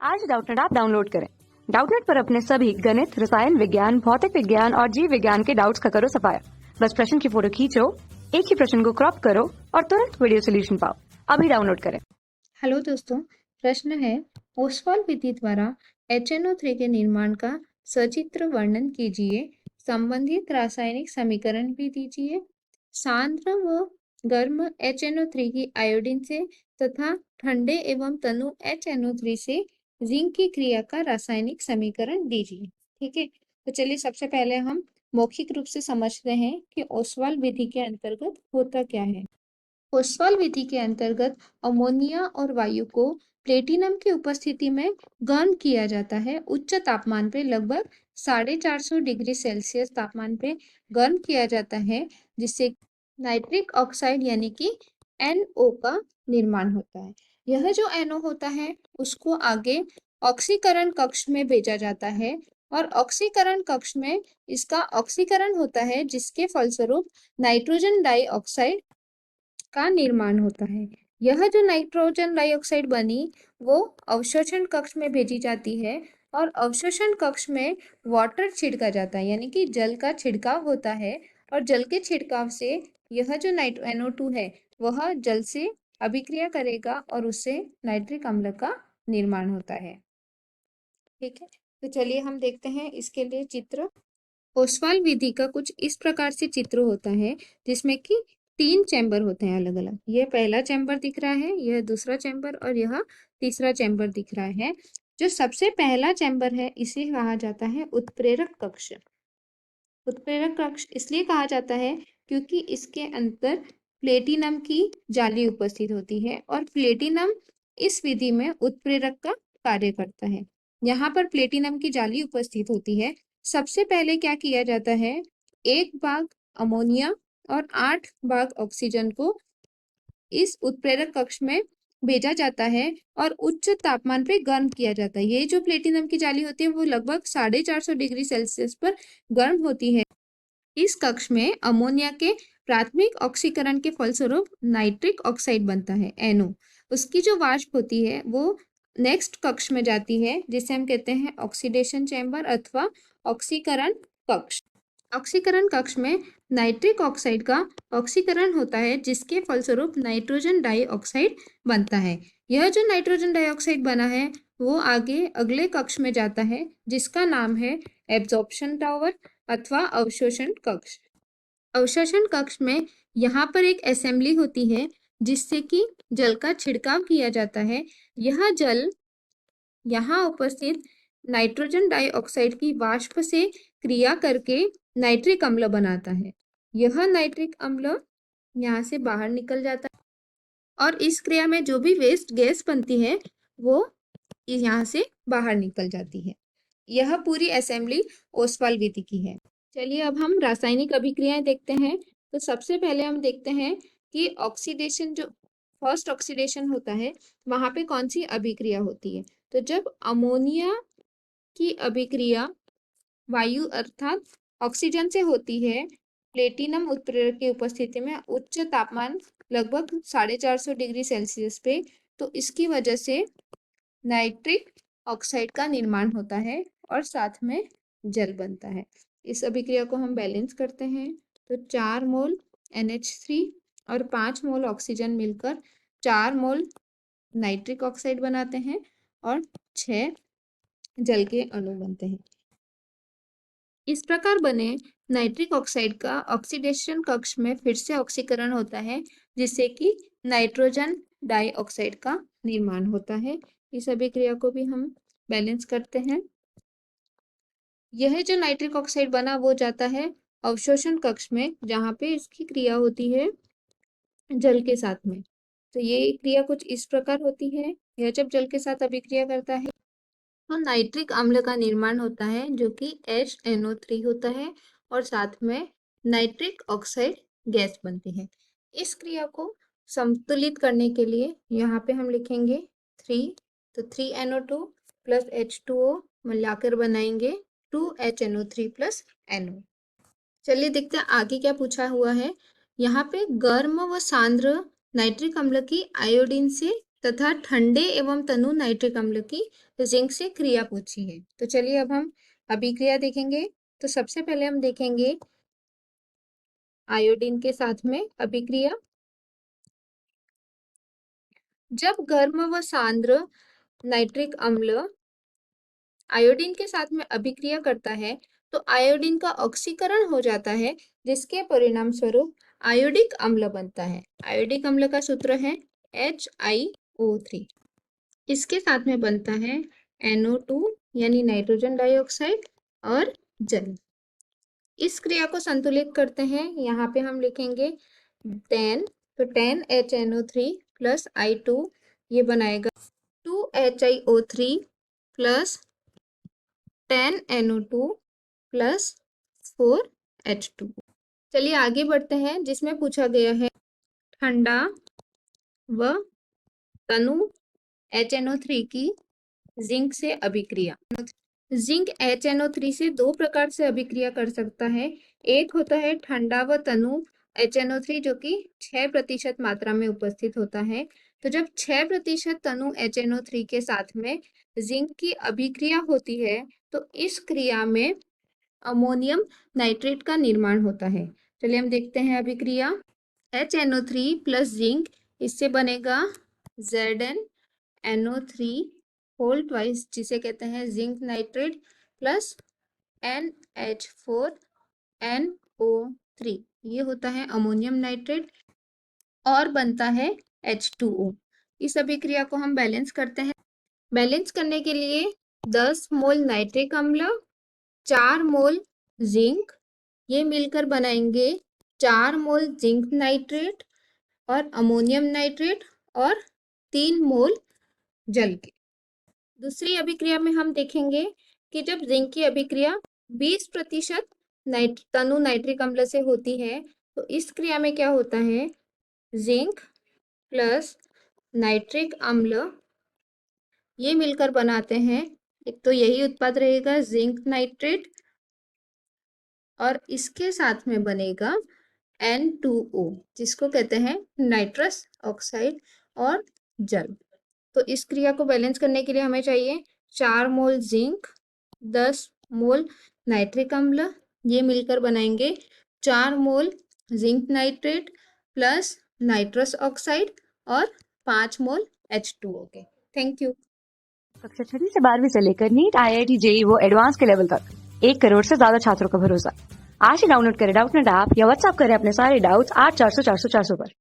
आज Doubtnut app download करें। Doubtnut पर अपने सभी गणित, रसायन विज्ञान, भौतिक विज्ञान और जीव विज्ञान के डाउट्स का करो सफाया। बस प्रश्न की फोटो खींचो, एक ही प्रश्न को क्रॉप करो और तुरंत वीडियो सोल्यूशन पाओ। अभी डाउनलोड करें। हेलो दोस्तों, प्रश्न है ओसवाल विधि द्वारा HNO3 के निर्माण का सचित्र वर्णन कीजिए। संबंधित रासायनिक समीकरण भी दीजिए। सांद्र व गर्म HNO3 की आयोडीन से तथा ठंडे एवं तनु HNO3 से जिंक की क्रिया का रासायनिक समीकरण दीजिए। ठीक है, तो चलिए सबसे पहले हम मौखिक रूप से समझते हैं कि ओसवाल विधि के अंतर्गत होता क्या है। ओसवाल विधि के अंतर्गत अमोनिया और वायु को प्लेटिनम की उपस्थिति में गर्म किया जाता है। उच्च तापमान पे लगभग 450 डिग्री सेल्सियस तापमान पे गर्म किया जाता है, जिससे नाइट्रिक ऑक्साइड यानी कि NO का निर्माण होता है। यह जो NO होता है उसको आगे ऑक्सीकरण कक्ष में भेजा जाता है और ऑक्सीकरण कक्ष में इसका ऑक्सीकरण होता है, जिसके फलस्वरूप नाइट्रोजन डाइऑक्साइड का निर्माण होता है। यह जो नाइट्रोजन डाइऑक्साइड बनी वो अवशोषण कक्ष में भेजी जाती है और अवशोषण कक्ष में वाटर छिड़का जाता है, यानी कि जल का छिड़काव होता है और जल के छिड़काव से यह जो NO2 है वह जल से अभिक्रिया करेगा और उससे नाइट्रिक अम्ल का निर्माण होता है। ठीक है, तो चलिए हम देखते हैं इसके लिए चित्र। ओसवाल विधि का कुछ इस प्रकार से चित्र होता है, जिसमें कि 3 चैम्बर होते हैं अलग अलग। यह पहला चैम्बर दिख रहा है, यह दूसरा चैम्बर और यह तीसरा चैम्बर दिख रहा है। जो सबसे पहला चैम्बर है इसे कहा जाता है उत्प्रेरक कक्ष। उत्प्रेरक कक्ष इसलिए कहा जाता है क्योंकि इसके अंदर प्लेटिनम की जाली उपस्थित होती है और प्लेटिनम इस विधि में उत्प्रेरक का कार्य करता है। यहाँ पर प्लेटिनम की जाली उपस्थित होती है। सबसे पहले क्या किया जाता है, 1 भाग अमोनिया और 8 भाग ऑक्सीजन को इस उत्प्रेरक कक्ष में भेजा जाता है और उच्च तापमान पे गर्म किया जाता है। ये जो प्लेटिनम की जाली होती है वो लगभग 450 डिग्री सेल्सियस पर गर्म होती है। इस कक्ष में अमोनिया के प्राथमिक ऑक्सीकरण के फलस्वरूप नाइट्रिक ऑक्साइड बनता है, NO। उसकी जो वाष्प होती है वो नेक्स्ट कक्ष में जाती है, जिसे हम कहते हैं ऑक्सीडेशन चैम्बर अथवा ऑक्सीकरण कक्ष। ऑक्सीकरण कक्ष में नाइट्रिक ऑक्साइड का ऑक्सीकरण होता है, जिसके फलस्वरूप नाइट्रोजन डाइऑक्साइड बनता है। यह जो नाइट्रोजन डाइऑक्साइड बना है वो आगे अगले कक्ष में जाता है, जिसका नाम है एब्जॉर्प्शन टावर अथवा अवशोषण कक्ष। अवशोषण कक्ष में यहाँ पर एक असेंबली होती है जिससे कि जल का छिड़काव किया जाता है। यह जल यहाँ उपस्थित नाइट्रोजन डाइऑक्साइड की वाष्प से क्रिया करके नाइट्रिक अम्ल बनाता है। यह नाइट्रिक अम्ल यहाँ से बाहर निकल जाता है और इस क्रिया में जो भी वेस्ट गैस बनती है वो यहाँ से बाहर निकल जाती है। यह पूरी असेंबली ओसवाल विधि की है। चलिए अब हम रासायनिक अभिक्रियाएं देखते हैं। तो सबसे पहले हम देखते हैं कि ऑक्सीडेशन जो फर्स्ट ऑक्सीडेशन होता है वहां पे कौन सी अभिक्रिया होती है। तो जब अमोनिया की अभिक्रिया वायु अर्थात ऑक्सीजन से होती है प्लेटिनम उत्प्रेरक की उपस्थिति में उच्च तापमान लगभग 450 डिग्री सेल्सियस पे, तो इसकी वजह से नाइट्रिक ऑक्साइड का निर्माण होता है और साथ में जल बनता है। इस अभिक्रिया को हम बैलेंस करते हैं तो 4 मोल NH3 और 5 मोल ऑक्सीजन मिलकर 4 मोल नाइट्रिक ऑक्साइड बनाते हैं और 6 जल के अणु बनते हैं। इस प्रकार बने नाइट्रिक ऑक्साइड का ऑक्सीडेशन कक्ष में फिर से ऑक्सीकरण होता है, जिससे कि नाइट्रोजन डाइऑक्साइड का निर्माण होता है। इस अभिक्रिया को भी हम बैलेंस करते हैं। यह जो नाइट्रिक ऑक्साइड बना वो जाता है अवशोषण कक्ष में, जहाँ पे इसकी क्रिया होती है जल के साथ में। तो ये क्रिया कुछ इस प्रकार होती है। यह जब जल के साथ अभिक्रिया करता है तो नाइट्रिक अम्ल का निर्माण होता है, जो कि HNO3 होता है और साथ में नाइट्रिक ऑक्साइड गैस बनती है। इस क्रिया को संतुलित करने के लिए यहाँ पे हम लिखेंगे 3, तो 3NO2 प्लस H2O मिलाकर बनाएंगे 2HNO3 प्लस NO। चलिए देखते हैं आगे क्या पूछा हुआ है। यहाँ पे गर्म व सांद्र नाइट्रिक अम्ल की आयोडीन से तथा ठंडे एवं तनु नाइट्रिक अम्ल की जिंक से क्रिया पूछी है। तो चलिए अब हम अभिक्रिया देखेंगे। तो सबसे पहले हम देखेंगे आयोडीन के साथ में अभिक्रिया। जब गर्म व सांद्र नाइट्रिक अम्ल आयोडीन के साथ में अभिक्रिया करता है तो आयोडीन का ऑक्सीकरण हो जाता है, जिसके परिणाम स्वरूप आयोडिक अम्ल बनता है। आयोडिक अम्ल का सूत्र है HiO3। इसके साथ में बनता है NO2 यानी नाइट्रोजन डाइऑक्साइड और जल। इस क्रिया को संतुलित करते हैं। यहाँ पे हम लिखेंगे 10, तो 10HNO3 प्लस I2 ये बनाएगा 2HiO3 plus 10NO2 plus 4H2। चलिए आगे बढ़ते हैं, जिसमें पूछा गया है ठंडा व तनु HNO3 की जिंक से अभिक्रिया। जिंक HNO3 से दो प्रकार से अभिक्रिया कर सकता है। एक होता है ठंडा व तनु HNO3 जो कि 6% मात्रा में उपस्थित होता है। तो जब 6% तनु HNO3 के साथ में जिंक की अभिक्रिया होती है तो इस क्रिया में अमोनियम नाइट्रेट का निर्माण होता है। चलिए हम देखते हैं अभिक्रिया। HNO3 प्लस जिंक, इससे बनेगा ZnNO3 होल ट्वाइस, जिसे कहते हैं जिंक नाइट्रेट, प्लस NH4NO3 ये होता है अमोनियम नाइट्रेट और बनता है H2O। इस अभिक्रिया को हम बैलेंस करते हैं। बैलेंस करने के लिए 10 मोल नाइट्रिक अम्ल, 4 मोल जिंक, ये मिलकर बनाएंगे 4 मोल जिंक नाइट्रेट और अमोनियम नाइट्रेट और 3 मोल जल के। दूसरी अभिक्रिया में हम देखेंगे कि जब जिंक की अभिक्रिया 20% तनु नाइट्रिक अम्ल से होती है तो इस क्रिया में क्या होता है, जिंक प्लस नाइट्रिक अम्ल ये मिलकर बनाते हैं, एक तो यही उत्पाद रहेगा जिंक नाइट्रेट और इसके साथ में बनेगा N2O जिसको कहते हैं नाइट्रस ऑक्साइड और जल। तो इस क्रिया को बैलेंस करने के लिए हमें चाहिए 4 मोल जिंक, 10 मोल नाइट्रिक अम्ल, ये मिलकर बनाएंगे 4 mole zinc nitrate plus nitrous oxide और 5 मोल H2O के। Thank you. कक्षा 6वीं से 12वीं से लेकर नीट, IIT, JEE वो एडवांस के लेवल तक 1 करोड़ से ज्यादा छात्रों का भरोसा। आज ही डाउनलोड करें डाउटनेट ऐप या व्हाट्सएप करें अपने सारे डाउट्स 8400 400 400 पर।